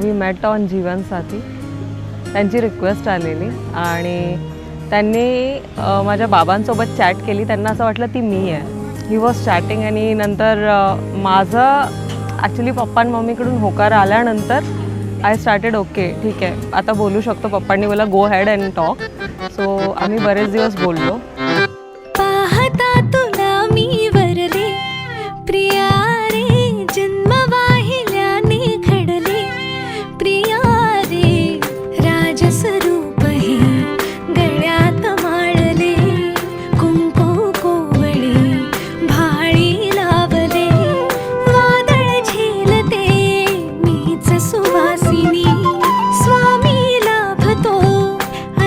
We mate on जीवनसाथी. त्यांची request आलेली आणि त्यांनी माझ्या बाबांसोबत चॅट केली. त्यांना असं वाटलं ती मी आहे. ही वॉज चॅटिंग आणि नंतर माझं ॲक्च्युली पप्पा आणि मम्मीकडून होकार आल्यानंतर आय स्टार्टेड ओके ठीक आहे आता बोलू शकतो. पप्पांनी बोला गो हेड अँड टॉक. सो आम्ही बरेच दिवस बोललो. पाहता तुला मी वरले प्रिया रे जन्म वाहिल्याने घडले प्रिया रे राजस्वरूप हे गळ्यात माळले कुंकू कोवळे भाळी लावले वादळ झेलते मीच सुवासिनी स्वामी लाभतो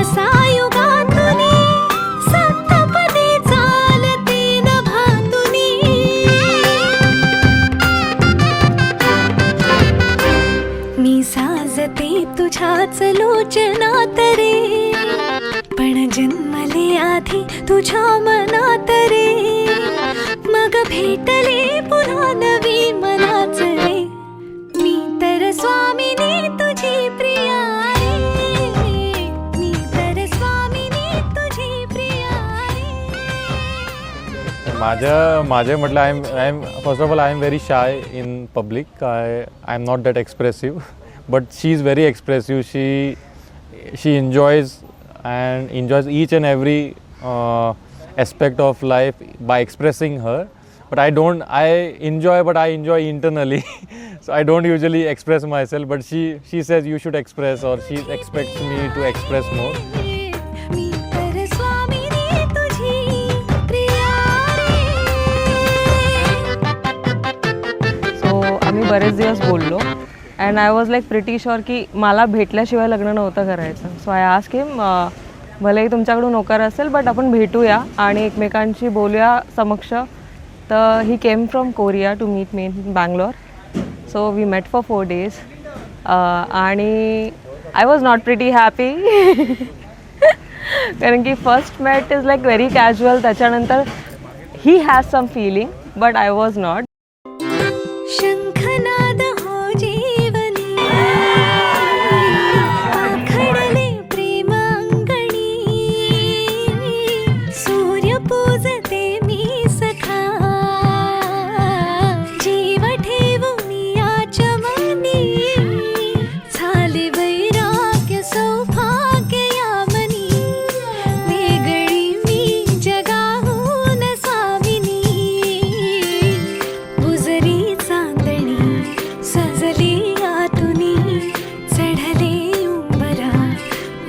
असा युगातुनी सप्तपदी चालते नभातुनी. मी साजते तुझ्याच लोचनात रे पण जन्मले आधी तुझ्या मनात रे मग भेटले पुन्हा नवी मनाच रे मी तर स्वामिनी तुझी प्रिया रे मी तर स्वामिनी तुझी प्रिया रे. माझे म्हटलं I am first of all I am very shy in public. I am not that expressive but she is very expressive. She enjoys each and every aspect of life by expressing her. But I enjoy internally. So I don't usually express myself, but she says you should express, or she expects me to express more. मी तर स्वामिनी तुझी प्रिया रे. So आम्ही बरेच दिवस बोललो and I was like pretty sure की मला भेटल्याशिवाय लग्न नव्हतं करायचं. सो आय आस्क हिम भलेही तुमच्याकडून होकार असेल बट आपण भेटूया आणि एकमेकांशी बोलूया समक्ष. तर he came from Korea to meet me in Bangalore. So we met for 4 days आणि I was not pretty happy कारण की first met is like very casual. त्याच्यानंतर he has some feeling but I was not. शंखनाद हो जीवनी आखडले प्रेम अंगणी सूर्य पूजते मी सखा जीव ठेवून याच मनी झाले वैराग्य सौभाग्य यामनी वेगळी मी जगाहून स्वामिनी बुजरी चांदणी सजली आतुनी चढले उंबरा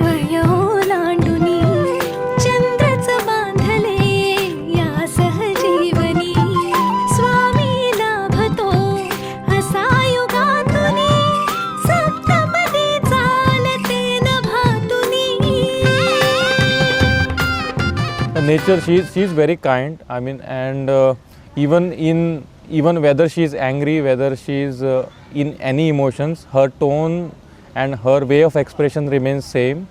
वयो लांडुनी चंद्रच बांधले या सहजीवनी स्वामी लाभतो असा युगातुनी सप्तपदी चालते नभातुनी. Nature, she is very kind. I mean, and even whether she is angry, whether she is in any emotions, her tone and her way of expression remains same.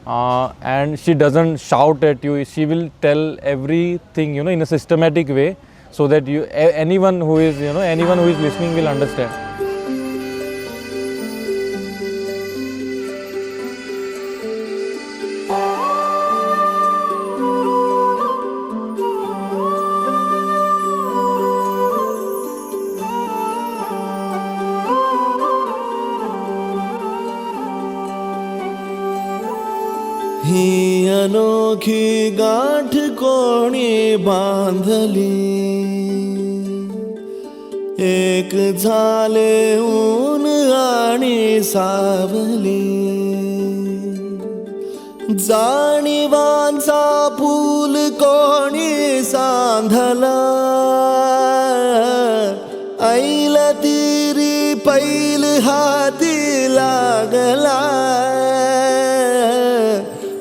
And she doesn't shout at you. She will tell everything, in a systematic way, so that anyone who is listening will understand. ही अनोखी गाठ कोणी बांधली एक झाले ऊन आणि सावली जाणीवांचा फूल कोणी सांधला ऐल तिरी पैल हाती लागला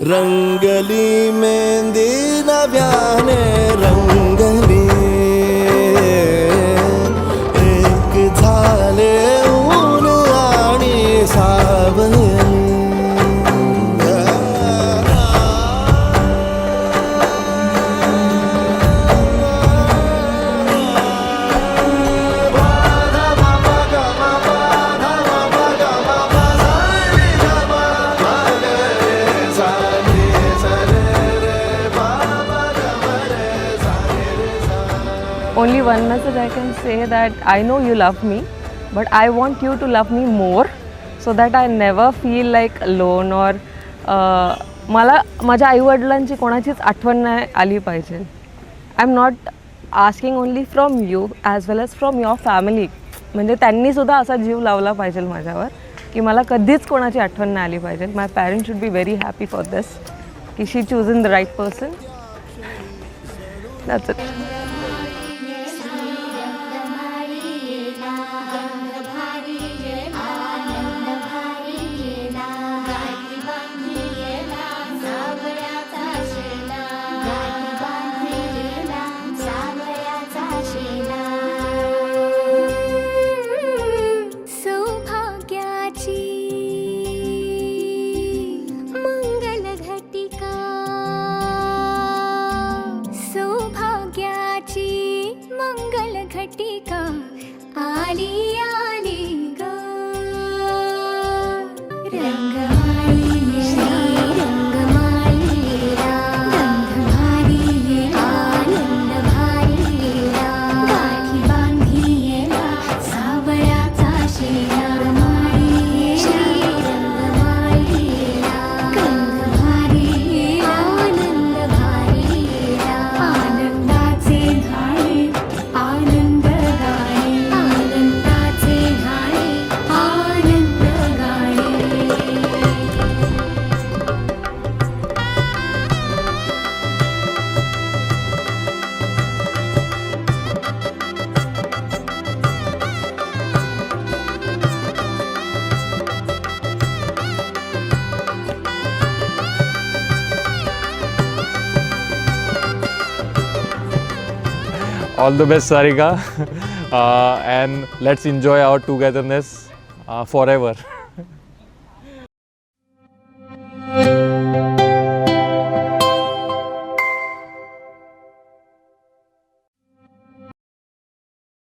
रंगली मेहंदी नव्याने रंगली एक झाले ऊन आणि सावली only one message I can say that I know you love me, but I want you to love me more so that I never feel like alone or मला माझ्या आईवडिलांची कोणाचीच आठवण नाही आली पाहिजे. I am not asking only from you as well as from your family. म्हणजे त्यांनीसुद्धा असा जीव लावला पाहिजे माझ्यावर की मला कधीच कोणाची आठवण नाही आली पाहिजे. My parents should be very happy for this की she choose in the right person. That's it. सौभाग्याची मंगल घटिका, सौभाग्याची मंगल घटिका आली आली ग. रंगमाळी रंगमाळी रंगभारी आनंद भारी गाठी बांधी सावळ्याचा शेला. रंगमाळी रंगभारी आनंद भारी आनंदाचे घाळे आनंद गाणे आनंदाचे घाळे आनंद गाणे. All the best, Sarika, and let's enjoy our togetherness forever.